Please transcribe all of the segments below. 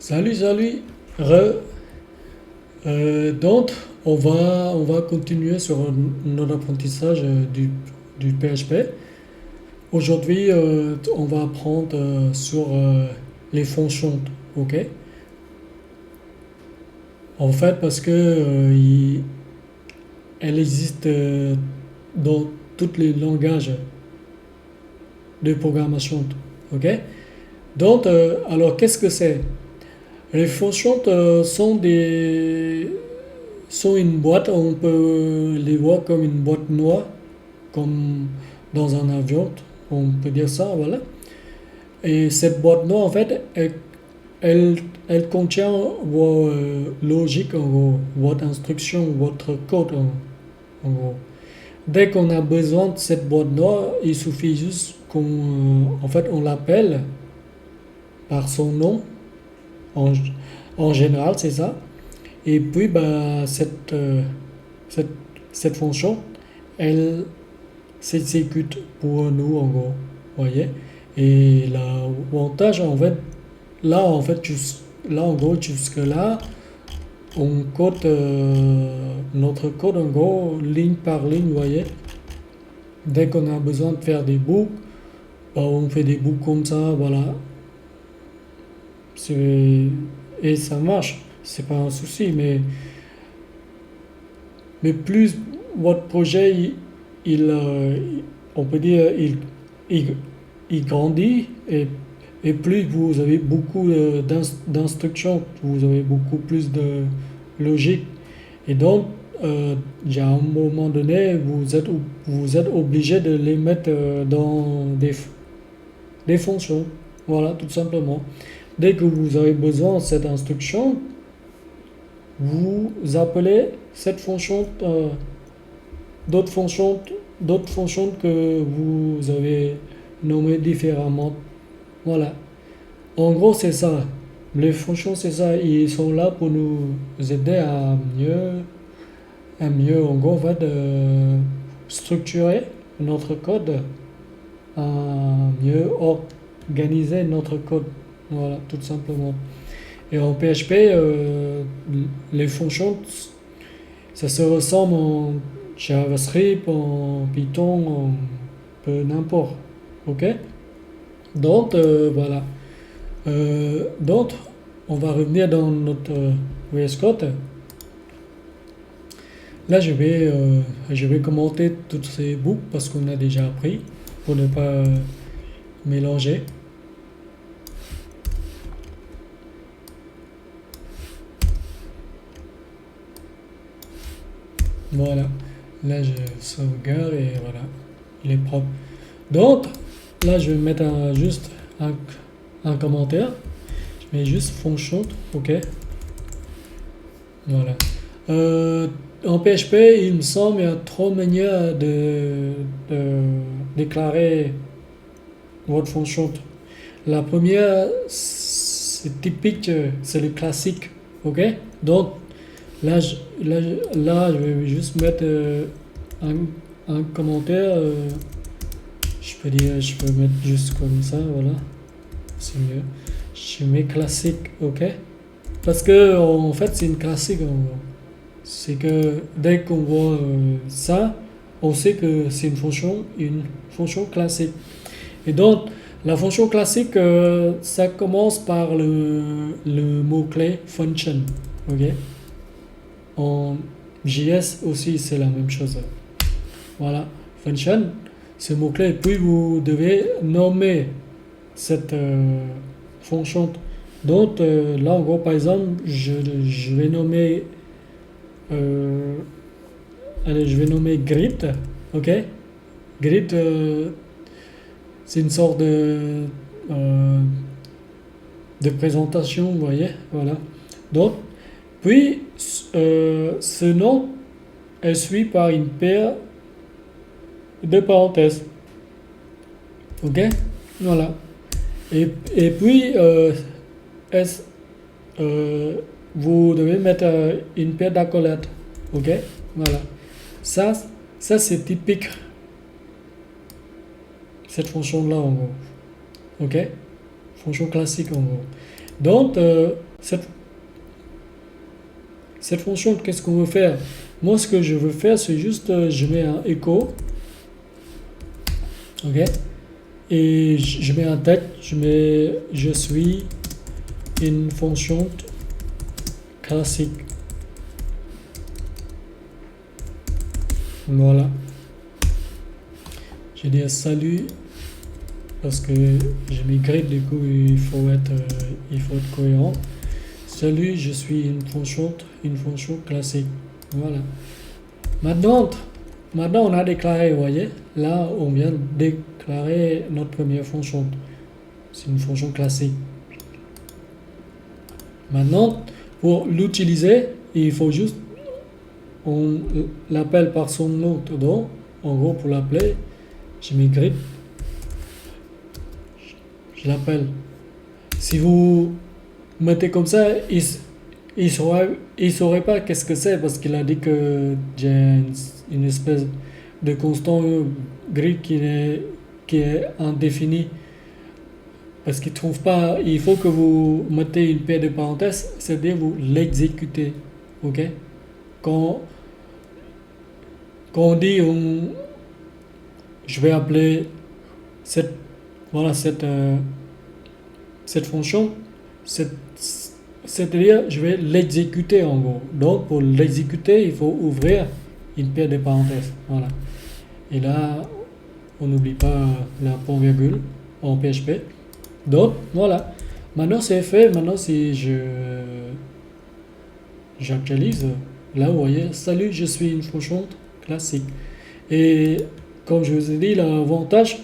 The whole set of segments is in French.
Salut, salut. Re. Donc, on va continuer sur notre apprentissage du PHP. Aujourd'hui, on va apprendre sur les fonctions. Ok? En fait, parce que elle existe dans tous les langages de programmation. Ok? Donc, alors, qu'est-ce que c'est? Les fonctions sont une boîte, on peut les voir comme une boîte noire, comme dans un avion, on peut dire ça, voilà. Et cette boîte noire, en fait, elle, elle contient vos logiques, en gros, votre instruction, votre code, en gros. Dès qu'on a besoin de cette boîte noire, il suffit juste en fait, on l'appelle par son nom, en, en général, c'est ça. Et puis, bah, cette, cette fonction, elle s'exécute pour nous, en gros. Voyez? Et l'avantage, en fait, là, en gros, jusque-là, on code notre code, en gros, ligne par ligne, vous voyez? Dès qu'on a besoin de faire des boucles, bah, on fait des boucles comme ça, voilà. Et ça marche, c'est pas un souci, mais plus votre projet, on peut dire, il, il grandit et plus vous avez beaucoup d'instructions, vous avez beaucoup plus de logique. Et donc, il y a un moment donné, vous êtes obligé de les mettre dans des fonctions. Voilà, tout simplement. Dès que vous avez besoin de cette instruction, vous appelez cette fonction, d'autres fonctions, d'autres fonctions que vous avez nommées différemment. Voilà. En gros, c'est ça. Les fonctions, c'est ça. Ils sont là pour nous aider en gros, en fait, structurer notre code, à mieux organiser notre code. Voilà, tout simplement. Et en PHP, les fonctions, ça se ressemble en JavaScript, en Python, en peu n'importe. Ok? Donc, voilà. Donc, on va revenir dans notre VS Code. Là, je vais commenter toutes ces boucles parce qu'on a déjà appris pour ne pas mélanger. Voilà. Là, je sauvegarde et voilà. Il est propre. Donc, là, je vais mettre juste un commentaire. Je mets juste fonction. OK. Voilà. En PHP, il me semble qu'il y a trois manières de déclarer votre fonction. La première, c'est typique, c'est le classique. OK? Donc, là, là, je vais juste mettre un commentaire. Je peux mettre juste comme ça, voilà. C'est mieux. Je mets classique, ok? Parce que en fait, c'est une classique. C'est que dès qu'on voit ça, on sait que c'est une fonction classique. Et donc, la fonction classique, ça commence par le mot-clé function, ok? En JS aussi, c'est la même chose. Voilà, function, ce mot-clé. Et puis, vous devez nommer cette fonction. Donc, là, en gros, par exemple, je vais nommer, euh, allez, je vais nommer grid, ok? Grid, c'est une sorte euh, de présentation, vous voyez, voilà. Donc, puis, ce nom est suivi par une paire de parenthèses, ok? Voilà. Et puis, est euh, vous devez mettre une paire d'accolades. Ok? Voilà. Ça, ça c'est typique, cette fonction-là en gros. Ok? Fonction classique en gros. Donc, cette fonction, qu'est-ce qu'on veut faire? Moi, ce que je veux faire, c'est juste, je mets un echo, ok, et je mets un tag, je suis une fonction classique. Voilà. Je dis salut parce que j'ai mis grid, du coup il faut être cohérent. Salut, je suis une fonction classique. Voilà. Maintenant on a déclaré, vous voyez, là on vient de déclarer notre première fonction. C'est une fonction classique. Maintenant, pour l'utiliser, il faut juste, on l'appelle par son nom. Donc, en gros, pour l'appeler, je mets grid. Je l'appelle. Si vous mettez comme ça, il saurait pas qu'est-ce que c'est parce qu'il a dit que j'ai une espèce de constant grid qui est indéfini. Parce qu'il trouve pas, il faut que vous mettez une paire de parenthèses, c'est-à-dire vous l'exécutez, ok? Quand on dit, je vais appeler cette fonction, c'est-à-dire je vais l'exécuter en gros. Donc pour l'exécuter, il faut ouvrir une paire de parenthèses, voilà. Et là, on n'oublie pas la point virgule en PHP. Donc voilà, maintenant c'est fait. Maintenant si j'actualise, là vous voyez, salut, je suis une fonction classique. Et comme je vous ai dit, l'avantage,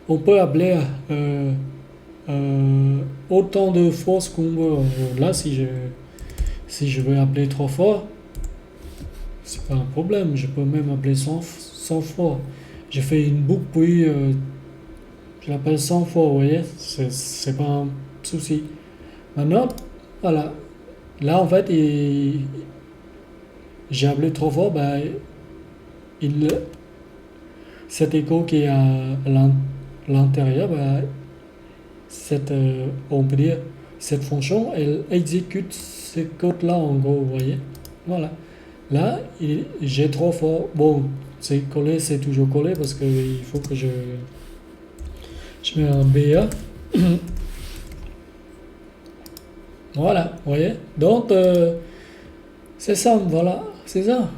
on peut appeler autant de fois ce qu'on veut. Là si je veux appeler 3 fois, c'est pas un problème, je peux même appeler 100 fois. Je fais une boucle puis je l'appelle 100 fois, vous voyez, c'est pas un souci. Maintenant, voilà. Là, en fait, j'ai appelé 3 fois, cet écho qui est à l'intérieur, on peut dire, cette fonction, elle exécute ce code-là, en gros, vous voyez. Voilà. Là, j'ai 3 fois. Bon, c'est collé, c'est toujours collé parce qu'il faut que je mets un BA. Voilà, vous voyez. Donc, c'est ça, voilà, c'est ça.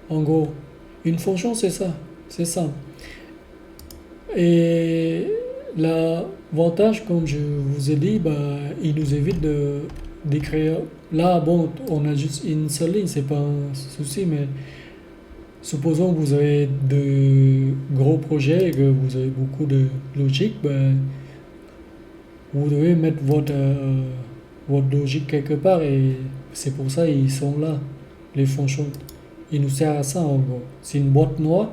En gros, une fonction, c'est ça. C'est ça. Et l'avantage, comme je vous ai dit, il nous évite d'écrire. Là, bon, on a juste une seule ligne, c'est pas un souci, mais supposons que vous avez de gros projets et que vous avez beaucoup de logique, vous devez mettre votre logique quelque part et c'est pour ça ils sont là, les fonctions. Ils nous servent à ça en gros. C'est une boîte noire.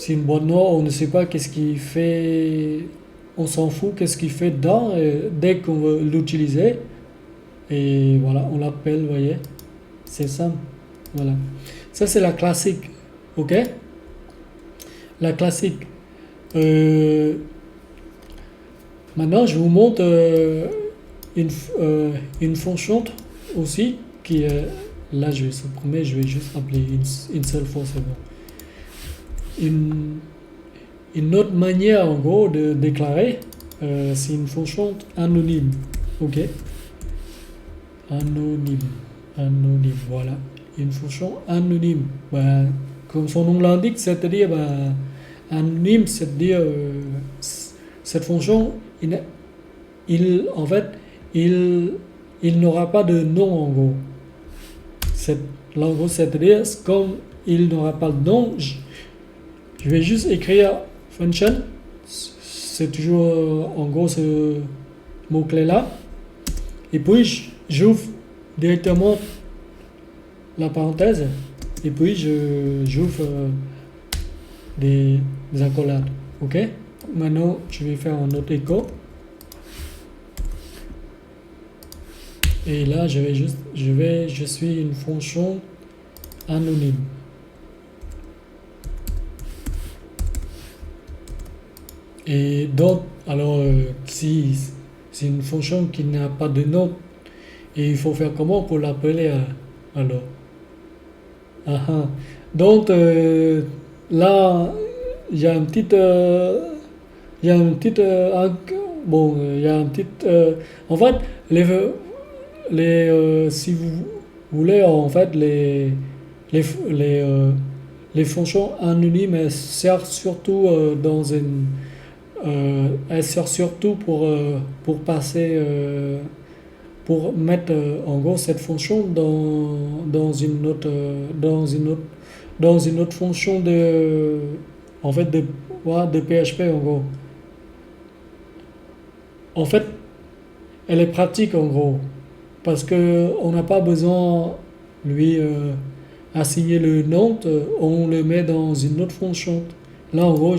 On ne sait pas qu'est-ce qu'il fait, on s'en fout qu'est-ce qu'il fait dedans et dès qu'on veut l'utiliser. Et voilà, on l'appelle, vous voyez. C'est simple. Voilà. Ça, c'est la classique. Ok? La classique. Maintenant, je vous montre une fonction aussi qui est. Là, je vais supprimer, je vais juste appeler une seule fois, c'est bon. Une autre manière, en gros, de déclarer, c'est une fonction anonyme. Ok? Anonyme, voilà. Une fonction anonyme. Comme son nom l'indique, c'est-à-dire, anonyme, c'est-à-dire, cette fonction, en fait, il n'aura pas de nom, en gros. Là, en gros, c'est-à-dire, comme il n'aura pas de nom, je vais juste écrire function. C'est toujours, en gros, ce mot-clé-là. Et puis, j'ouvre directement la parenthèse. Et puis, j'ouvre des accolades. Ok? Maintenant, je vais faire un autre écho. Et là, je suis une fonction anonyme. Et donc, alors, si c'est une fonction qui n'a pas de nom. Et il faut faire comment pour l'appeler alors? Ah, ah. Donc là, il y a une petite, il y a une petite, bon, il y a un petit, en fait, les, si vous voulez, en fait, les, les, euh, les fonctions anonymes, elles servent surtout elles servent surtout pour passer, pour mettre en gros cette fonction dans une autre, dans une autre fonction en fait, ouais, de PHP en gros. En fait, elle est pratique en gros, parce que on n'a pas besoin lui assigner le nom, on le met dans une autre fonction. Là en gros,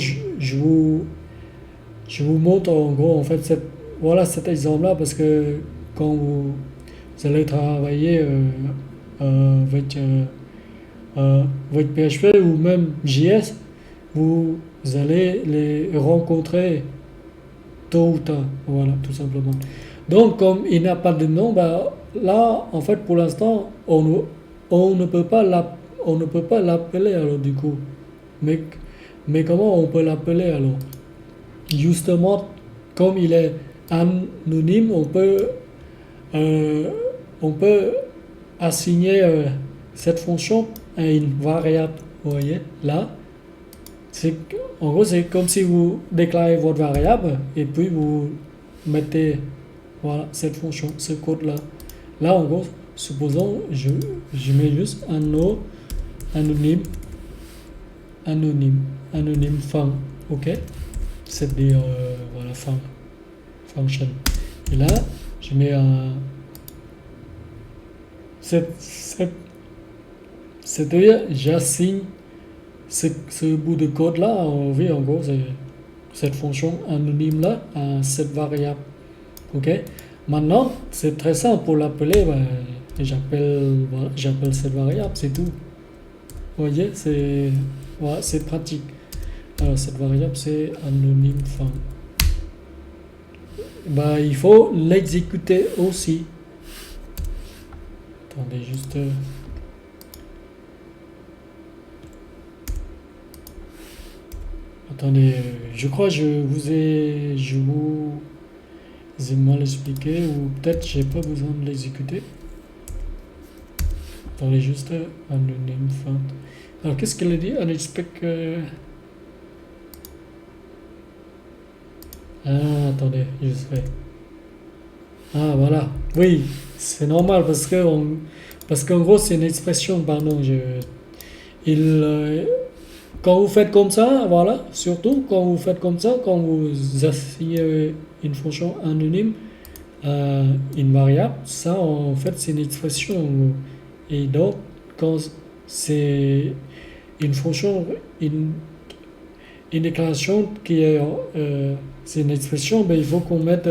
je vous montre en gros en fait voilà cet exemple-là parce que quand vous allez travailler avec, avec PHP ou même JS, vous allez les rencontrer tôt ou tard, voilà, tout simplement. Donc, comme il n'a pas de nom, bah, là, en fait, pour l'instant, on ne peut pas on ne peut pas l'appeler alors du coup. Mais, mais comment on peut l'appeler alors? Justement, comme il est anonyme, euh, on peut assigner cette fonction à une variable. Vous voyez, là, c'est, en gros, c'est comme si vous déclarez votre variable et puis vous mettez voilà, cette fonction, ce code-là. Là, en gros, supposons, je mets juste un no anonyme, anonyme fin, ok? C'est-à-dire, voilà, fin, function. Et là, je mets un. C'est-à-dire, j'assigne ce bout de code-là, oui, en gros, c'est cette fonction anonyme-là à cette variable. Ok? Maintenant, c'est très simple pour l'appeler, ben, voilà, j'appelle cette variable, c'est tout. Vous voyez, voilà, c'est pratique. Alors, cette variable, c'est anonyme fin. Ben, il faut l'exécuter aussi. Attendez juste. Attendez, je crois que je vous ai mal expliqué ou peut-être j'ai pas besoin de l'exécuter. Attendez juste anonyme fin. Alors qu'est-ce qu'elle a dit? Unexpected. Ah, attendez, je sais. Ah voilà, oui, c'est normal parce qu'en gros c'est une expression, pardon, il, quand vous faites comme ça, voilà, surtout quand vous faites comme ça, quand vous assignez une fonction anonyme à une variable, ça en fait c'est une expression. Et donc quand c'est une fonction, une déclaration qui est c'est une expression, ben, il faut qu'on mette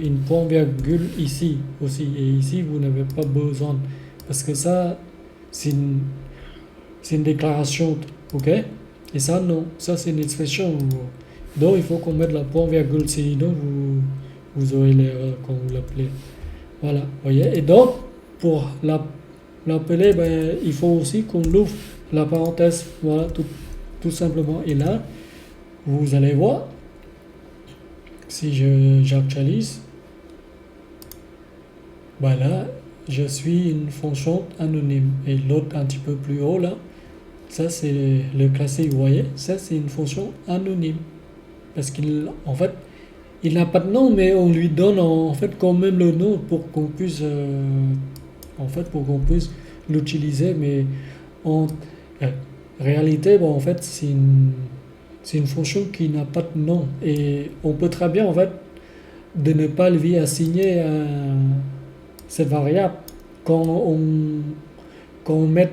une point virgule ici aussi. Et ici, vous n'avez pas besoin. Parce que ça, c'est une déclaration. Ok? Et ça, non. Ça, c'est une expression. Donc, il faut qu'on mette la point virgule. Sinon, vous aurez l'erreur quand vous l'appelez. Voilà. Voyez? Et donc, pour l'appeler, ben, il faut aussi qu'on ouvre la parenthèse. Voilà, tout simplement. Et là, vous allez voir. Si j'actualise, voilà, je suis une fonction anonyme. Et l'autre un petit peu plus haut là, ça c'est le classique, vous voyez, ça c'est une fonction anonyme. Parce en fait, il n'a pas de nom, mais on lui donne en fait quand même le nom pour qu'on puisse, pour qu'on puisse l'utiliser. Mais en réalité, bon, en fait, c'est une fonction qui n'a pas de nom et on peut très bien en fait de ne pas lui assigner cette variable quand on met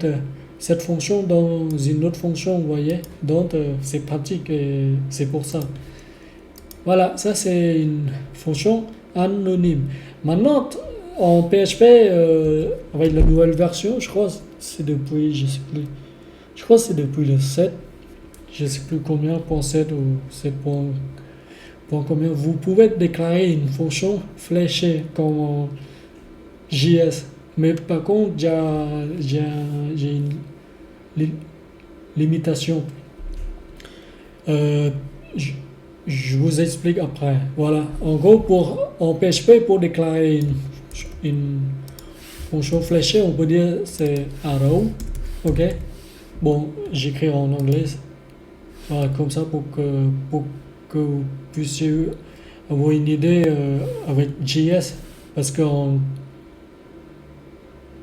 cette fonction dans une autre fonction, vous voyez. Donc c'est pratique et c'est pour ça. Voilà, ça c'est une fonction anonyme. Maintenant en PHP avec la nouvelle version, je crois c'est depuis, je sais plus, je crois c'est depuis le 7. Je ne sais plus combien, .7 ou 7. Vous pouvez déclarer une fonction fléchée comme JS, mais par contre, j'ai une limitation. Euh, je, je vous explique après. Voilà. En gros, en PHP, pour déclarer une fonction fléchée, on peut dire c'est arrow. Ok. Bon, j'écris en anglais. Voilà, comme ça pour que vous puissiez avoir une idée avec JS. Parce qu'en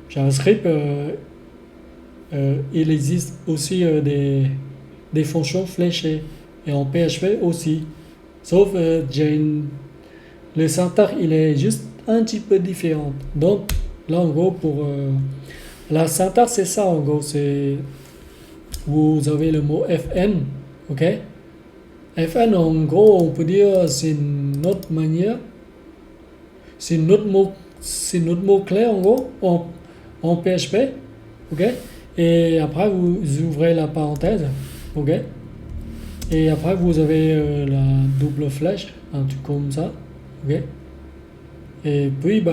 JavaScript, il existe aussi des fonctions fléchées. Et en PHP aussi. Sauf le syntaxe, il est juste un petit peu différent. Donc, là, en gros, pour la syntaxe, c'est ça, en gros. Vous avez le mot FN, ok? FN, en gros, on peut dire c'est une autre manière. C'est notre mot clé, en gros, en PHP, ok? Et après, vous ouvrez la parenthèse, ok? Et après, vous avez la double flèche, un truc comme ça, ok? Et puis,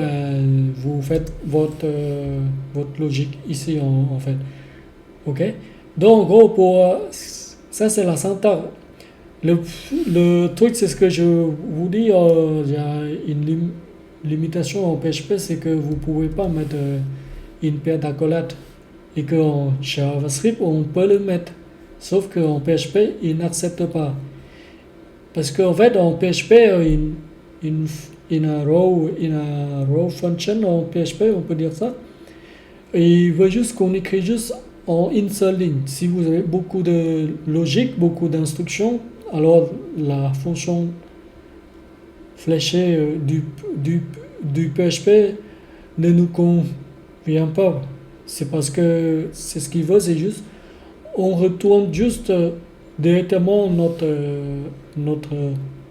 vous faites votre logique ici, en fait, ok? Donc, en gros, ça, c'est la syntaxe. Le truc, c'est ce que je vous dis, il y a une limitation en PHP, c'est que vous pouvez pas mettre une paire d'accolades et qu'en JavaScript, on peut le mettre. Sauf qu'en PHP, il n'accepte pas. Parce qu'en fait, en PHP, in a row function en PHP, on peut dire ça. Et il veut juste qu'on écrit juste en une seule ligne. Si vous avez beaucoup de logique, beaucoup d'instructions, alors la fonction fléchée du PHP ne nous convient pas. C'est parce que c'est ce qu'il veut, c'est juste on retourne juste directement notre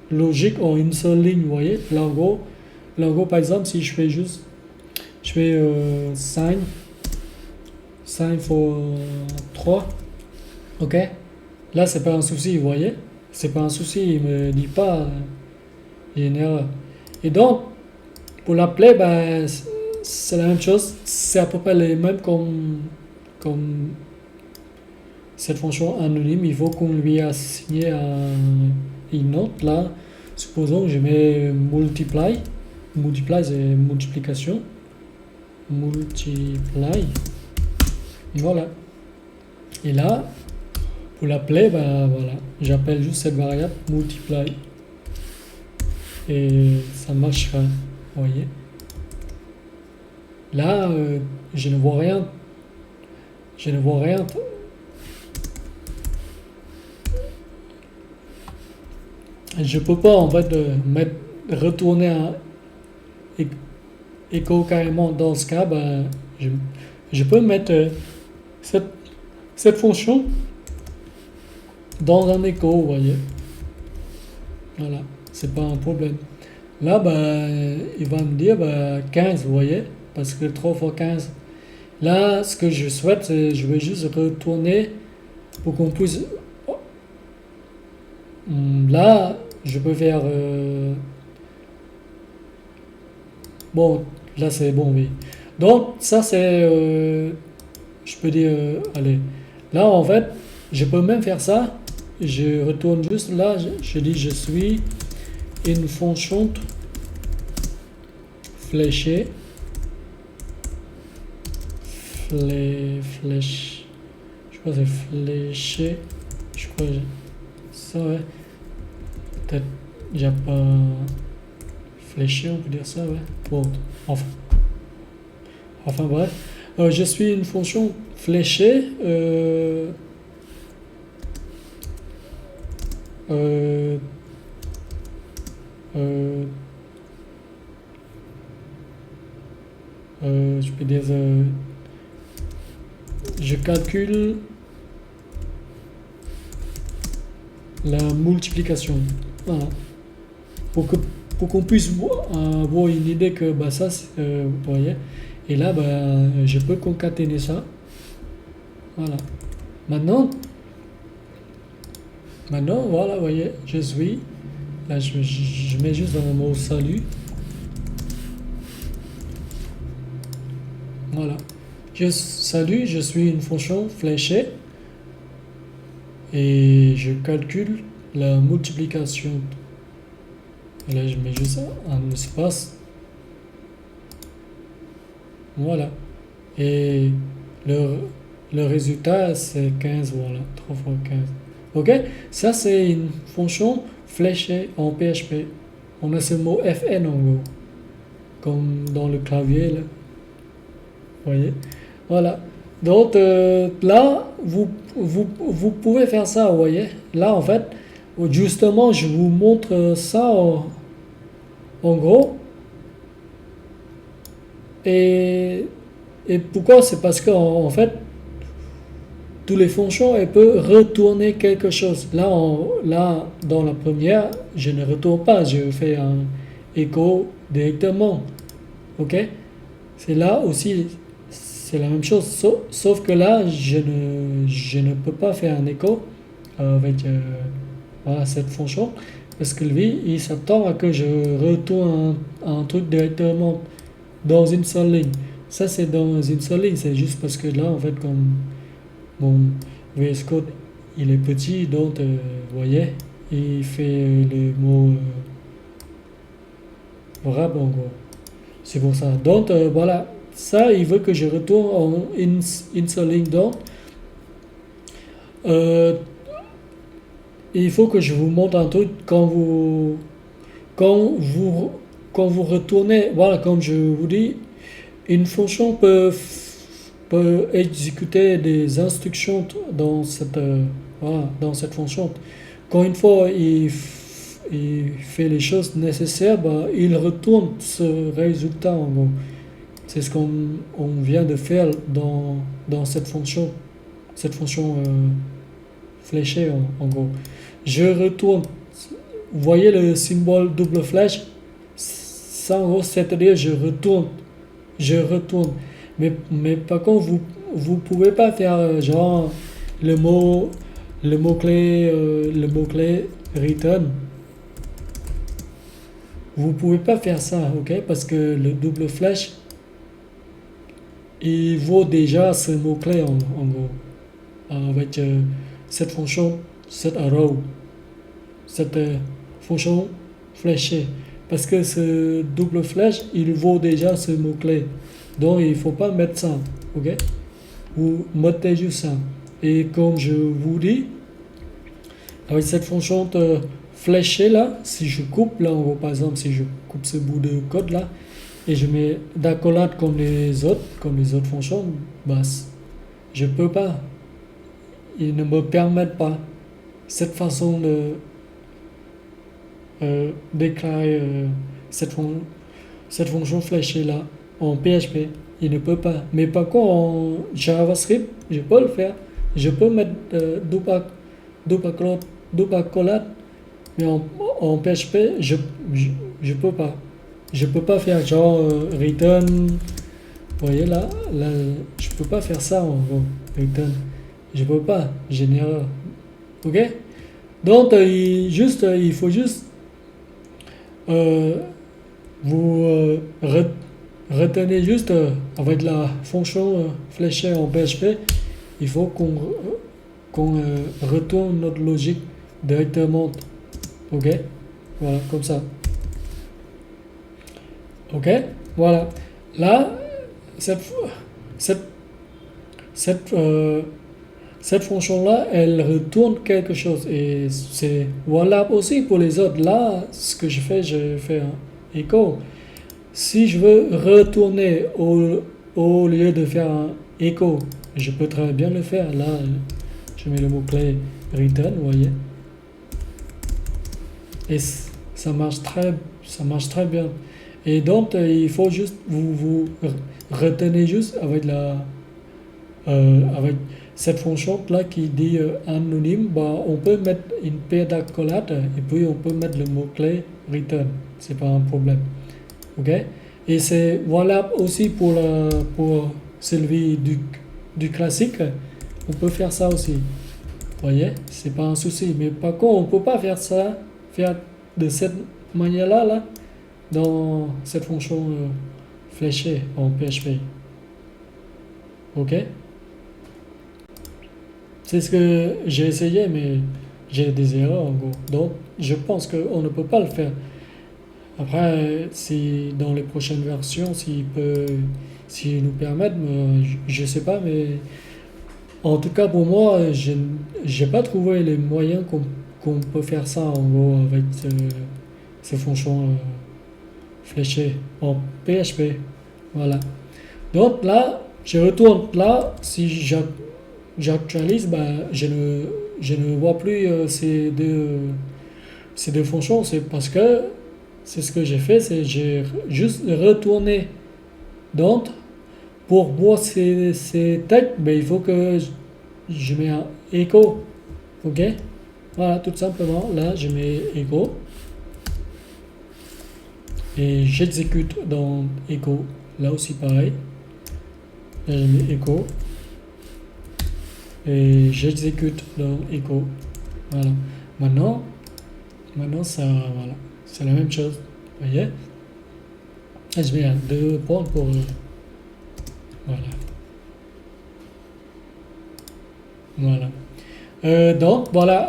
logique en une seule ligne, vous voyez. Là en gros, par exemple, si je fais sign for 3, ok. Là, c'est pas un souci, vous voyez. C'est pas un souci, il me dit pas, il y a une erreur. Et donc, pour l'appeler, c'est la même chose. C'est à peu près les mêmes comme cette fonction anonyme. Il faut qu'on lui assigne une note là. Supposons que je mets multiply. Multiply, c'est multiplication. Multiply. Voilà. Et là, pour l'appeler, voilà. J'appelle juste cette variable multiply. Et ça marchera. Vous voyez. Là, je ne vois rien. Je ne vois rien. Je peux pas en fait retourner un écho carrément. Dans ce cas, je peux mettre cette fonction dans un écho, vous voyez. Voilà, c'est pas un problème. Là, il va me dire 15, vous voyez, parce que 3 fois 15. Là, ce que je souhaite, c'est je vais juste retourner pour qu'on puisse. Là, je peux faire. Bon, là c'est bon, oui. Donc, ça c'est. Je peux dire. Allez. Là, en fait, je peux même faire ça. Je retourne juste là. Je dis je suis une fonction fléchée. Flèche. Je crois que c'est fléché. Je crois que ça, ouais. Peut-être il n'y a pas fléché, on peut dire ça, ouais. Bon, enfin bref. Je suis une fonction fléchée. Je peux dire je calcule la multiplication. Voilà. Pour qu'on puisse avoir une idée que ça, vous voyez. Et là, je peux concaténer ça. Voilà. Maintenant, voilà, vous voyez, je suis Là, je mets juste dans le mot salut. Voilà. Salut, je suis une fonction fléchée et je calcule la multiplication. Et là, je mets juste un espace. Voilà. Et le résultat, c'est 15, voilà. 3 fois 15. Ok? Ça, c'est une fonction fléchée en PHP. On a ce mot fn en gros. Comme dans le clavier, là. Vous voyez? Voilà. Donc, là, vous pouvez faire ça, vous voyez? Là, en fait, justement, je vous montre ça en gros. Et pourquoi? C'est parce qu'en fait, toutes les fonctions, elles peuvent retourner quelque chose. Là, dans la première, je ne retourne pas, je fais un écho directement. Ok? C'est là aussi, c'est la même chose. Sauf que là, je ne peux pas faire un écho avec voilà, cette fonction. Parce que lui, il s'attend à que je retourne un truc directement dans une seule ligne. Ça, c'est dans une seule ligne. C'est juste parce que là, en fait, comme mon VS Code, il est petit, donc, vous voyez, il fait le mot rab en gros. C'est pour ça. Donc, voilà. Ça, il veut que je retourne en une seule ligne. Donc, il faut que je vous montre un truc quand vous retournez, voilà, comme je vous dis, une fonction peut exécuter des instructions dans cette fonction. Quand une fois il fait les choses nécessaires, il retourne ce résultat en gros. C'est ce qu'on vient de faire dans cette fonction fléchée en gros. Je retourne. Vous voyez le symbole double flèche? Ça en gros, c'est-à-dire je retourne. Mais par contre, vous pouvez pas faire genre le mot clé return. Vous pouvez pas faire ça, ok? Parce que le double flèche, il vaut déjà ce mot clé en gros avec cette fonction, cette arrow, cette fonction fléchée. Parce que ce double flèche, il vaut déjà ce mot clé. Donc il ne faut pas mettre ça, ok? Vous mettez juste ça. Et comme je vous dis, avec cette fonction fléchée là, si je coupe là en gros, par exemple, si je coupe ce bout de code là, et je mets d'accolade comme les autres fonctions, je peux pas. Ils ne me permettent pas cette façon de déclarer cette fonction fléchée là en PHP. Il ne peut pas. Mais par contre, en JavaScript, je peux le faire. Je peux mettre double accolade, mais en PHP, je peux pas. Je peux pas faire genre return. Vous voyez là, je peux pas faire ça en gros. Return. Je peux pas. J'ai une erreur. Ok? Donc, il faut juste vous retenez juste avec la fonction fléchée en PHP, il faut qu'on retourne notre logique directement. Ok? Voilà, comme ça. Ok? Voilà. Là, cette fonction-là, elle retourne quelque chose. Et c'est valable aussi pour les autres. Là, ce que je fais un écho. Si je veux retourner au lieu de faire un écho, je peux très bien le faire. Là, je mets le mot-clé return, vous voyez. Et ça marche très bien. Et donc, il faut juste vous retenez juste avec avec cette fonction là qui dit anonyme, on peut mettre une paire d'accolades et puis on peut mettre le mot-clé return. C'est pas un problème. Ok? Et c'est valable aussi pour celui du classique. On peut faire ça aussi. Vous voyez? C'est pas un souci. Mais par contre, on peut pas faire ça, faire de cette manière-là, là, dans cette fonction fléchée en PHP. Ok? C'est ce que j'ai essayé, mais j'ai des erreurs en gros. Donc, je pense qu'on ne peut pas le faire. Après, si dans les prochaines versions, s'ils nous permettent, je sais pas, mais en tout cas pour moi, je j'ai pas trouvé les moyens qu'on peut faire ça en gros avec ces fonctions fléchées en PHP. Voilà. Donc là, je retourne là, si j'actualise, ben, je ne vois plus ces deux fonctions. C'est parce que c'est ce que j'ai fait, c'est j'ai juste retourné dans pour voir ces textes, ben, il faut que je mets un echo. Ok? Voilà, tout simplement. Là, je mets echo et j'exécute dans echo. Là aussi, pareil. Là, je mets echo et j'exécute dans echo. Voilà. Maintenant ça, voilà. C'est la même chose. Vous voyez? Là, je mets un 2 points pour. Voilà. Voilà. Donc, voilà.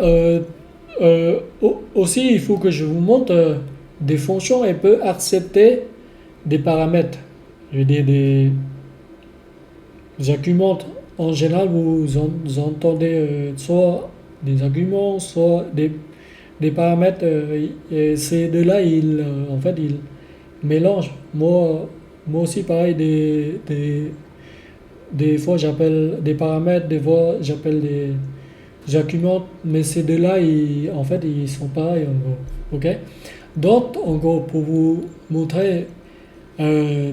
Aussi, il faut que je vous montre des fonctions. Elles peuvent accepter des paramètres. Je veux dire, des arguments. En général, vous entendez soit des arguments, soit des paramètres. Et ces deux-là, en fait, ils mélangent. Moi aussi, pareil, des fois, j'appelle des paramètres, des fois, j'appelle des arguments, mais ces deux-là, en fait, ils sont pareils en gros. Ok? Donc, en gros, pour vous montrer euh,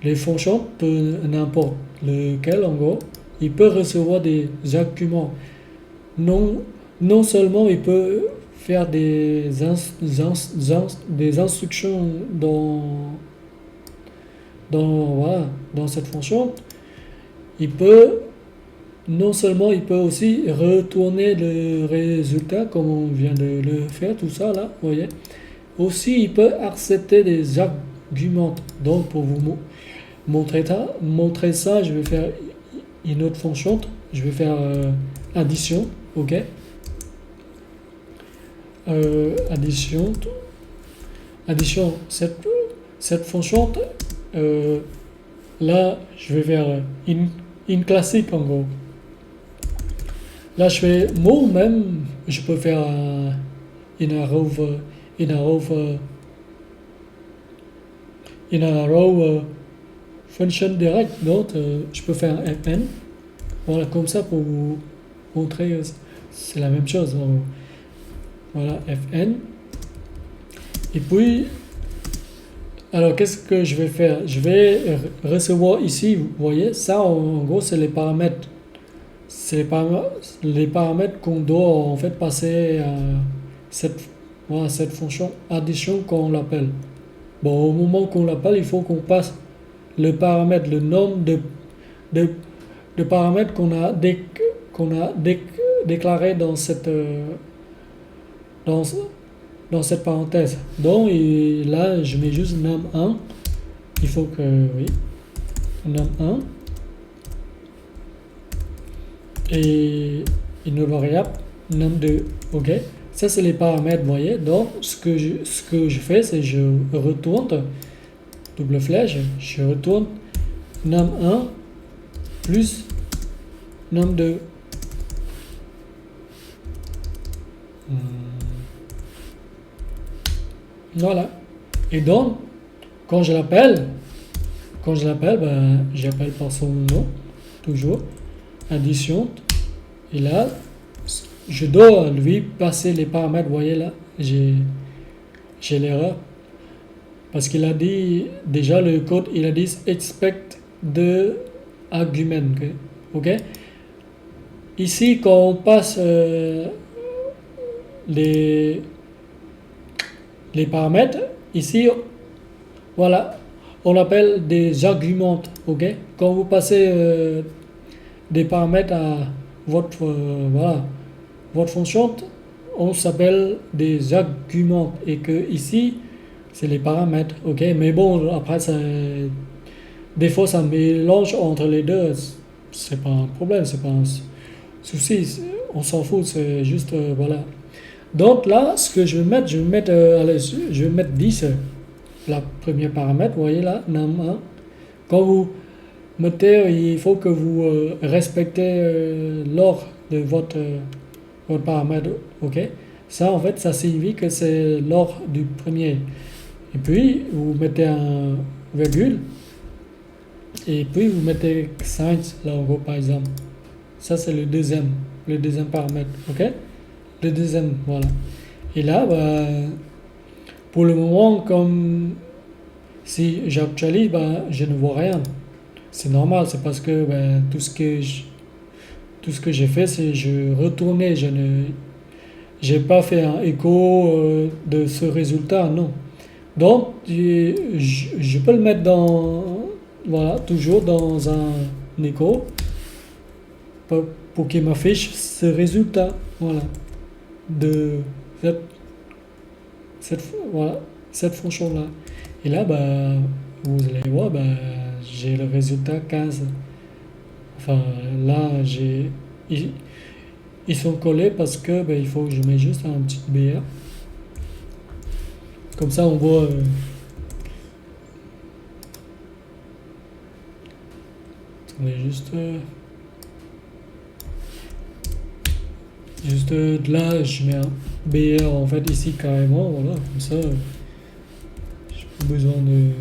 les fonctions, n'importe lequel, en gros, il peut recevoir des arguments. Non, non seulement il peut faire des instructions voilà, dans cette fonction, il peut non seulement il peut aussi retourner le résultat comme on vient de le faire, tout ça là, vous voyez. Aussi, il peut accepter des arguments. Donc, pour vous montrer ça, je vais faire une autre fonction. Je vais faire addition, ok. Addition, cette fonction, euh, là, je vais faire une classique en gros. Là, je fais mot même, je peux faire in a row, in a row, in a row function direct. Donc, je peux faire fn. Voilà, comme ça pour vous montrer, c'est la même chose. Voilà, fn. Et puis, alors qu'est-ce que je vais faire? Je vais recevoir ici, vous voyez, ça en gros, c'est les paramètres. C'est les paramètres qu'on doit en fait passer à cette fonction addition quand on l'appelle. Bon, au moment qu'on l'appelle, il faut qu'on passe le paramètre, le nombre de, de paramètres qu'on a déclaré dans dans, dans cette parenthèse. Donc là, je mets juste num1. Il faut que, oui, num1. Et une autre variable, num2. Ok? Ça, c'est les paramètres, vous voyez. Donc, ce que je fais, c'est je retourne, double flèche, je retourne num1 plus num2. Voilà. Et donc, quand je l'appelle, ben, j'appelle par son nom, toujours, addition. Et là, je dois lui passer les paramètres. Vous voyez là, j'ai l'erreur. Parce qu'il a dit, déjà le code, il a dit expect the argument. Ok? Ici, quand on passe les paramètres, ici, voilà, on appelle des arguments. Ok? Quand vous passez des paramètres à votre, voilà, votre fonction, on s'appelle des arguments et que ici, c'est les paramètres, ok? Mais bon, après, des fois, ça mélange entre les deux. C'est pas un problème, c'est pas un souci. On s'en fout, c'est juste, voilà. Donc là, ce que je vais mettre, allez, je vais mettre 10, la première paramètre, vous voyez là, num1. Quand vous mettez, il faut que vous respectez l'ordre de votre paramètre, ok? Ça, en fait, ça signifie que c'est l'ordre du premier. Et puis, vous mettez un virgule, et puis vous mettez 5, là, en gros, par exemple. Ça, c'est le deuxième paramètre, ok? Le deuxième, voilà. Et là, bah, pour le moment, comme si j'actualise, bah, je ne vois rien. C'est normal, c'est parce que bah, tout ce que j'ai fait, c'est je retournais, j'ai pas fait un écho de ce résultat, non. Donc, je peux le mettre voilà, toujours dans un écho pour qu'il m'affiche ce résultat, voilà, de voilà, cette fonction-là. Et là, bah, vous allez voir, bah, j'ai le résultat 15. Enfin, là, ils sont collés parce que bah, il faut que je mette juste un petit BR. Comme ça, on voit. Attendez, juste de là, je mets un BR en fait ici carrément. Voilà, comme ça, j'ai pas besoin de.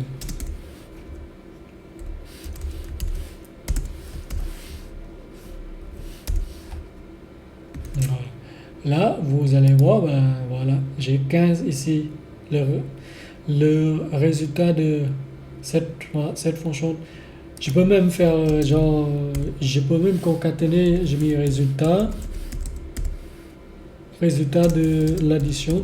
Voilà. Là, vous allez voir, ben, voilà, j'ai 15 ici. Le résultat de cette fonction. Je peux même faire, genre, je peux même concaténer, j'ai mis résultat de l'addition.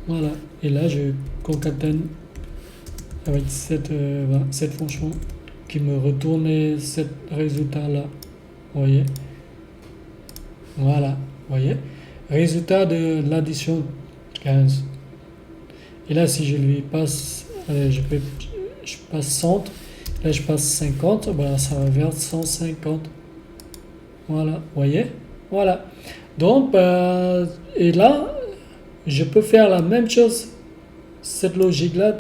Voilà, et là, je concatène avec cette fonction qui me retourne ce résultat-là. Vous voyez? Voilà, vous voyez? Résultat de l'addition 15. Et là, si je lui passe, je passe 100, là je passe 50, voilà, ça va vers 150. Voilà, vous voyez? Voilà. Donc, et là, je peux faire la même chose, cette logique-là,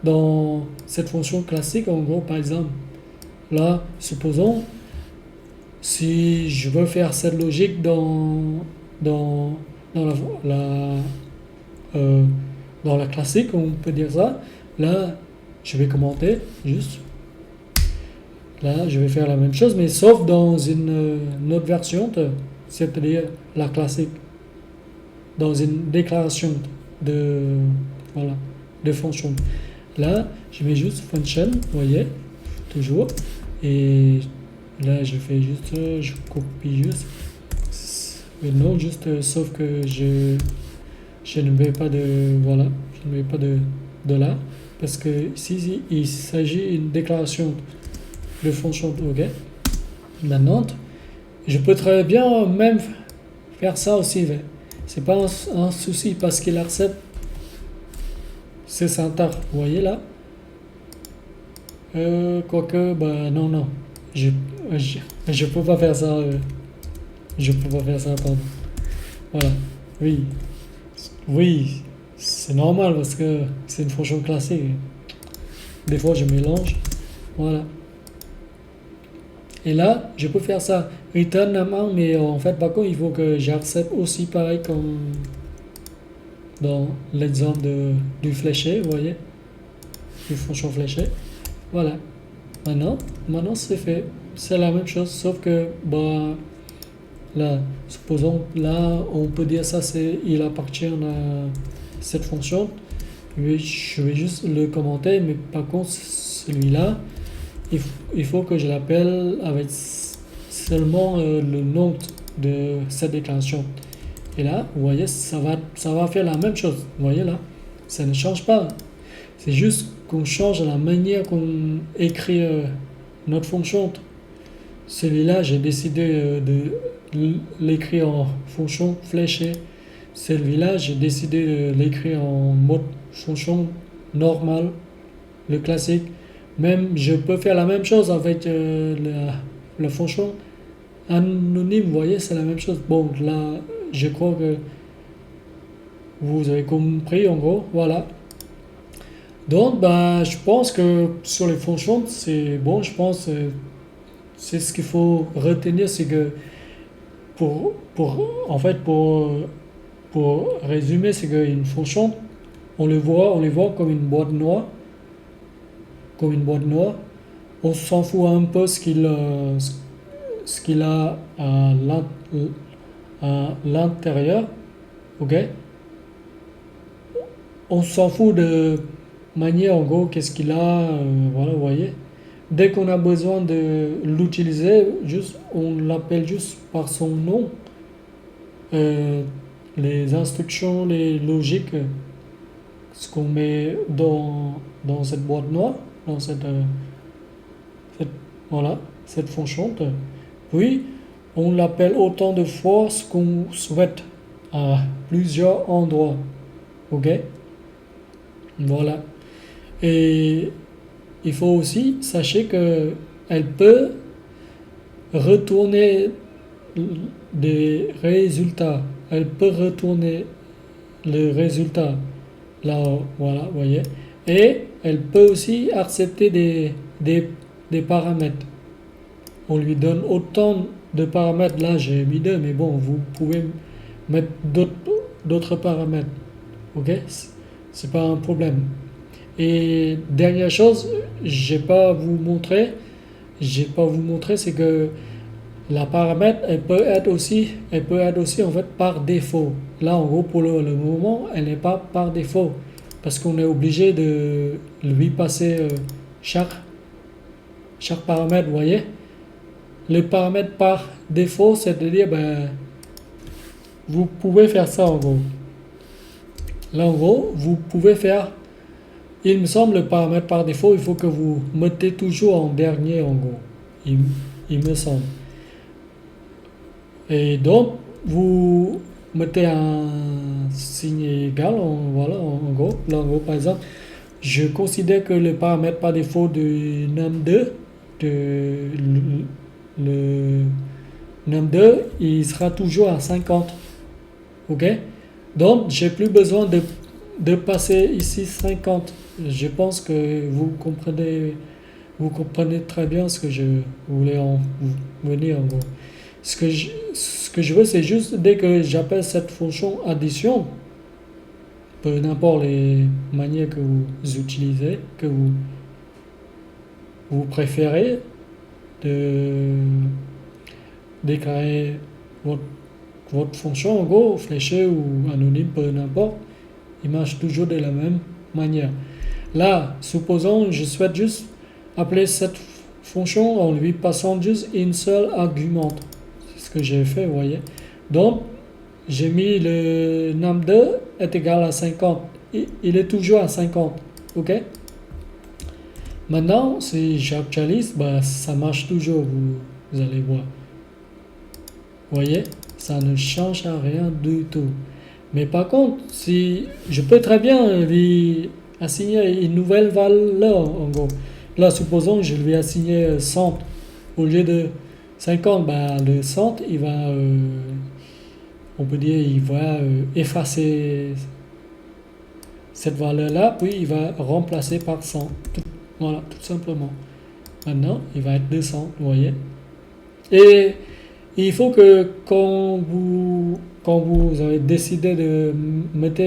dans cette fonction classique. En gros, par exemple, là, supposons, si je veux faire cette logique dans euh, dans la classique, on peut dire ça. Là, je vais commenter juste. Là, je vais faire la même chose, mais sauf dans une autre version, c'est-à-dire la classique, dans une déclaration de, voilà, de fonction. Là, je mets juste function, vous voyez, toujours. Et là, je fais juste, je copie juste. Mais non, juste, sauf que je ne mets pas de, voilà, je ne mets pas de là, parce que ici, il s'agit d'une déclaration de fonction, ok. Maintenant, je peux très bien même faire ça aussi, c'est pas un souci, parce qu'il accepte ce syntaxe, vous voyez là. Quoique, bah non, je peux pas faire ça, je peux pas faire ça, pardon. Voilà, oui, c'est normal parce que c'est une fonction classique. Des fois, je mélange, voilà. Et là, je peux faire ça, return num1, mais en fait, par contre, il faut que j'accepte aussi pareil comme dans l'exemple du fléché, vous voyez, du fonction fléché. Voilà. Maintenant c'est fait. C'est la même chose, sauf que, bah, là, supposons, là, on peut dire ça, il appartient à cette fonction. Je vais juste le commenter, mais par contre, celui-là, il faut que je l'appelle avec seulement le nom de cette déclaration. Et là, vous voyez, ça va faire la même chose. Vous voyez là, ça ne change pas. C'est juste qu'on change la manière qu'on écrit notre fonction. Celui-là, j'ai décidé de l'écrire en fonction fléchée. Celui-là, j'ai décidé de l'écrire en mode fonction normal, le classique. Même, je peux faire la même chose avec la fonction anonyme, vous voyez, c'est la même chose. Bon, là, je crois que vous avez compris en gros, voilà. Donc, bah, je pense que sur les fonctions, c'est bon, je pense c'est ce qu'il faut retenir, c'est que en fait, pour résumer, c'est qu'une fonction, on les voit comme une boîte noire, comme une boîte noire. On s'en fout un peu ce qu'il a à l'intérieur, ok? On s'en fout de manière, en gros, qu'est-ce qu'il a, voilà, vous voyez. Dès qu'on a besoin de l'utiliser, juste, on l'appelle juste par son nom. Euh, les instructions, les logiques, ce qu'on met dans cette boîte noire, dans cette- voilà, cette fonction. Puis, on l'appelle autant de fois ce qu'on souhaite à plusieurs endroits. Ok? Voilà. Et il faut aussi, sachez que elle peut retourner des résultats. Elle peut retourner le résultat là, voilà, vous voyez. Et elle peut aussi accepter des paramètres. On lui donne autant de paramètres. Là, j'ai mis deux, mais bon, vous pouvez mettre d'autres paramètres. Ok? C'est pas un problème. Et dernière chose, j'ai pas vous montrer, c'est que la paramètre, elle peut être aussi en fait par défaut. Là, en gros, pour le moment, elle n'est pas par défaut. Parce qu'on est obligé de lui passer chaque, chaque paramètre, vous voyez. Le paramètre par défaut, c'est-à-dire, ben, vous pouvez faire ça en gros. Là, en gros, vous pouvez faire, il me semble, le paramètre par défaut, il faut que vous mettez toujours en dernier en gros. Il, il me semble. Et donc, vous mettez un signe égal, voilà, en gros. Là, en gros, par exemple, je considère que le paramètre par défaut de num2, de, le num2, il sera toujours à 50. Ok? Donc, j'ai plus besoin de passer ici 50. Je pense que vous comprenez très bien ce que je voulais en venir en gros. Ce que je veux, c'est juste dès que j'appelle cette fonction addition, peu n'importe les manières que vous utilisez, que vous préférez de déclarer votre, votre fonction en gros, fléchée ou anonyme, peu n'importe, il marche toujours de la même manière. Là, supposons je souhaite juste appeler cette fonction en lui passant juste une seule argument. C'est ce que j'ai fait, vous voyez. Donc, j'ai mis le num2 est égal à 50. Il est toujours à 50. Ok? Maintenant, si j'actualise, bah, ça marche toujours, vous allez voir. Vous voyez? Ça ne change à rien du tout. Mais par contre, si je peux très bien lui assigner une nouvelle valeur, en gros. Là, supposons que je lui ai assigné 100 au lieu de 50, bah, le 100, il va, on peut dire, il va effacer cette valeur-là, puis il va remplacer par 100. Voilà, tout simplement. Maintenant, il va être 200, vous voyez. Et il faut que quand vous avez décidé de mettre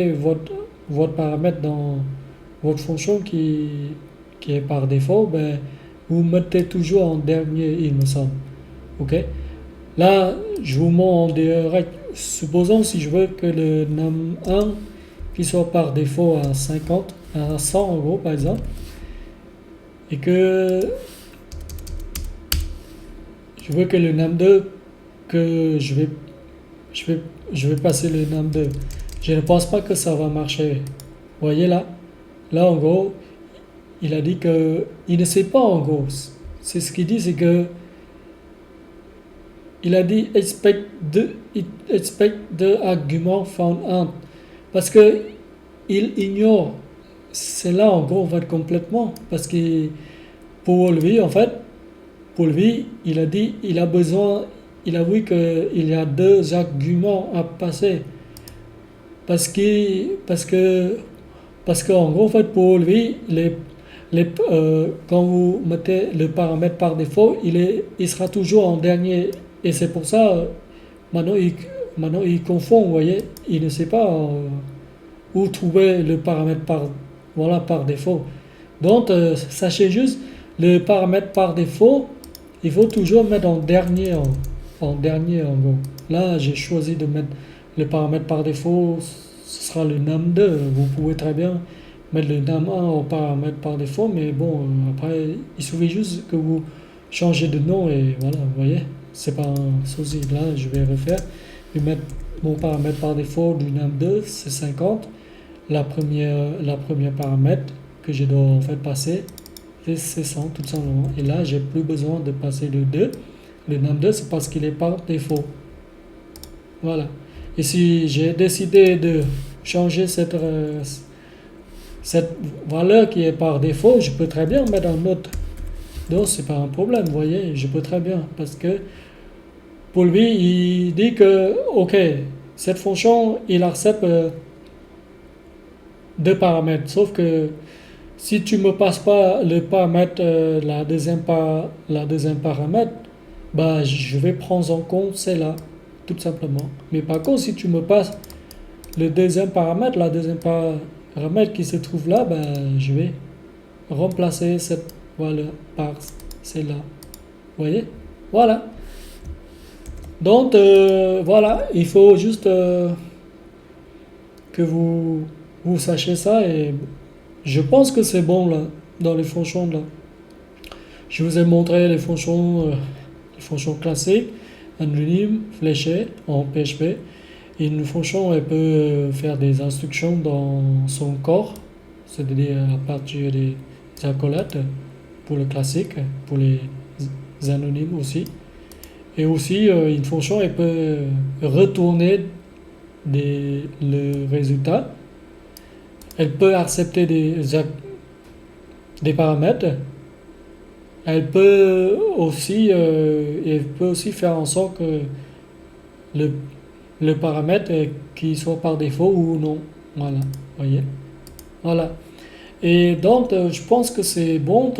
votre paramètre dans votre fonction qui est par défaut, ben, vous mettez toujours en dernier, il me semble. Ok? Là, je vous montre en direct. Supposons si je veux que le num1 qui soit par défaut à 50, à 100 en gros par exemple, et que je veux que le num2 que je vais passer le num2. Je ne pense pas que ça va marcher. Vous voyez là? Là en gros, il a dit que il ne sait pas en gros. C'est ce qu'il dit, c'est que il a dit expect the argument found out. Parce que il ignore. C'est là, en gros, en fait, complètement. Parce que pour lui, en fait, pour lui, il a dit, il a vu qu'il y a deux arguments à passer. Parce que, parce que, parce qu'en gros, en fait, pour lui, quand vous mettez le paramètre par défaut, il sera toujours en dernier. Et c'est pour ça, maintenant, maintenant, il confond, vous voyez. Il ne sait pas où trouver le paramètre voilà, par défaut. Donc, sachez juste, le paramètre par défaut, il faut toujours mettre en dernier, en gros. Là, j'ai choisi de mettre le paramètre par défaut, ce sera le num2. Vous pouvez très bien mettre le num1 au paramètre par défaut, mais bon, après, il suffit juste que vous changez de nom et voilà, vous voyez, c'est pas un souci. Là, je vais refaire. Je vais mettre mon paramètre par défaut du num2, c'est 50. La première paramètre que je dois en fait passer, c'est 100 tout simplement. Et là, j'ai plus besoin de passer le 2. Le num2, c'est parce qu'il est par défaut. Voilà. Et si j'ai décidé de changer cette valeur qui est par défaut, je peux très bien mettre un autre. Donc, c'est pas un problème, vous voyez, je peux très bien. Parce que pour lui, il dit que, ok, cette fonction, il accepte deux paramètres. Sauf que si tu me passes pas le paramètre, la deuxième paramètre, bah, je vais prendre en compte celle-là, tout simplement. Mais par contre, si tu me passes le deuxième paramètre, la deuxième paramètre qui se trouve là, bah, je vais remplacer cette valeur par celle-là. Vous voyez? Voilà. Donc, voilà, il faut juste que vous sachiez ça et je pense que c'est bon là, dans les fonctions là. Je vous ai montré les fonctions classiques, anonymes, fléchées en PHP. Et une fonction, elle peut faire des instructions dans son corps, c'est-à-dire à partir des accolades pour le classique, pour les anonymes aussi. Et aussi, une fonction, elle peut retourner le résultat. Elle peut accepter des paramètres. Elle peut aussi faire en sorte que le, le paramètre qui soit par défaut ou non. Voilà, voyez. Voilà. Et donc, je pense que c'est bon.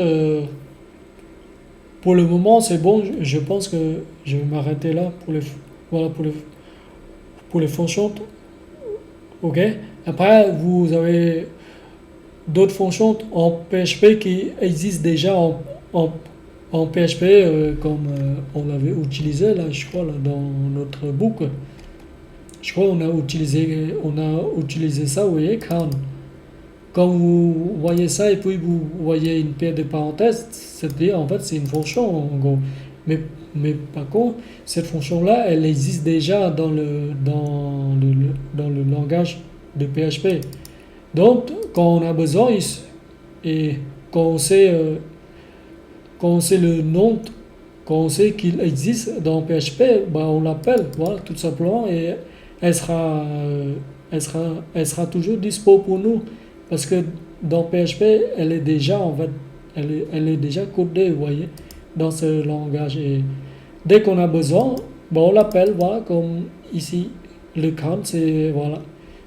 Pour le moment, c'est bon. Je pense que je vais m'arrêter là voilà, pour les fonctions. Ok. Après, vous avez d'autres fonctions en PHP qui existent déjà en PHP, comme on l'avait utilisé là, je crois, là, dans notre book. Je crois qu'on a utilisé ça, vous voyez, quand vous voyez ça et puis vous voyez une paire de parenthèses, c'est-à-dire en fait c'est une fonction en gros. Mais, mais par contre, cette fonction-là, elle existe déjà dans le langage de PHP. Donc, quand on a besoin et quand on sait, quand on sait le nom, quand on sait qu'il existe dans PHP, bah on l'appelle, voilà, tout simplement, et elle sera, elle sera toujours dispo pour nous. Parce que dans PHP, elle est déjà, en fait, elle est déjà codée, vous voyez, dans ce langage. Et dès qu'on a besoin, bah on l'appelle, voilà, comme ici. Le count, c'est, voilà,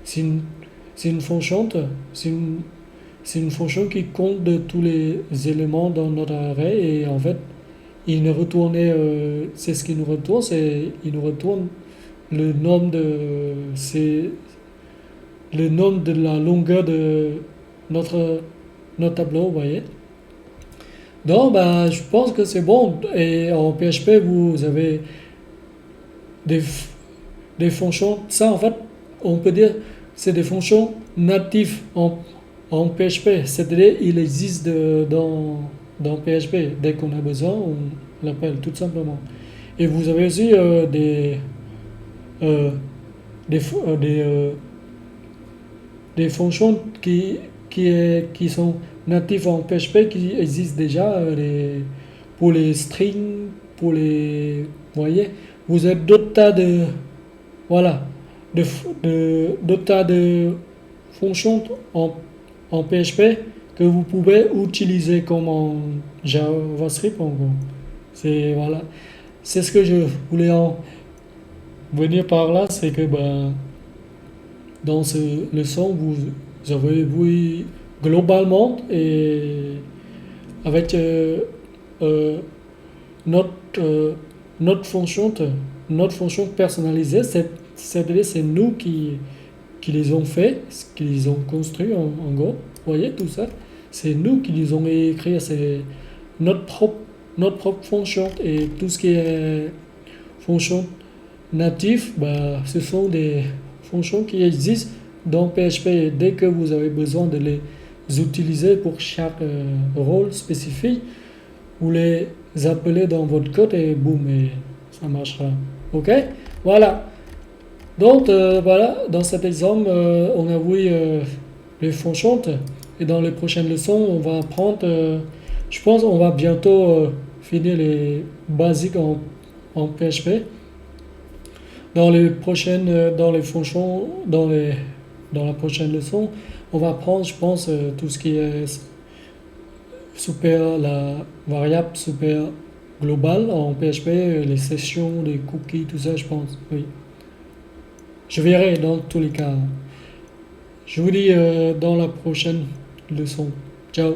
c'est une, c'est une fonction, c'est une, c'est une fonction qui compte de tous les éléments dans notre array et en fait, il nous retournait, c'est ce qu'il nous retourne, il nous retourne le nombre c'est le nombre de la longueur de notre, notre tableau, vous voyez. Donc, ben, je pense que c'est bon. Et en PHP, vous avez des, des fonctions. Ça, en fait, on peut dire c'est des fonctions natives en PHP. C'est-à-dire, il existe dans PHP. Dès qu'on a besoin, on l'appelle tout simplement. Et vous avez aussi euh, des, des fonctions qui sont natives en PHP qui existent déjà pour les strings, pour les, vous voyez, vous êtes d'autres tas de, voilà, d'autres tas de fonctions en PHP que vous pouvez utiliser comme en JavaScript en gros. Voilà. C'est ce que je voulais en venir par là, c'est que dans ce leçon, vous avez vu globalement et avec euh, notre, euh, notre fonction, notre fonction personnalisée, c'est-à-dire c'est nous qui les ont fait, qui les ont construits en gros. Vous voyez tout ça? C'est nous qui les ont écrits, c'est notre propre, notre propre fonction et tout ce qui est fonction native, ce sont des fonctions qui existent dans PHP et dès que vous avez besoin de les utiliser pour chaque rôle spécifique, vous les appelez dans votre code et boum, et ça marchera. Ok? Voilà. Donc voilà, dans cet exemple, on a vu les fonctions et dans les prochaines leçons, on va apprendre, je pense on va bientôt finir les basiques en PHP. Dans les prochaines, dans les fonctions, dans la prochaine leçon, on va apprendre, je pense, tout ce qui est super, la variable super globale en PHP, les sessions, les cookies, tout ça, je pense. Oui. Je verrai dans tous les cas. Je vous dis dans la prochaine leçon. Ciao.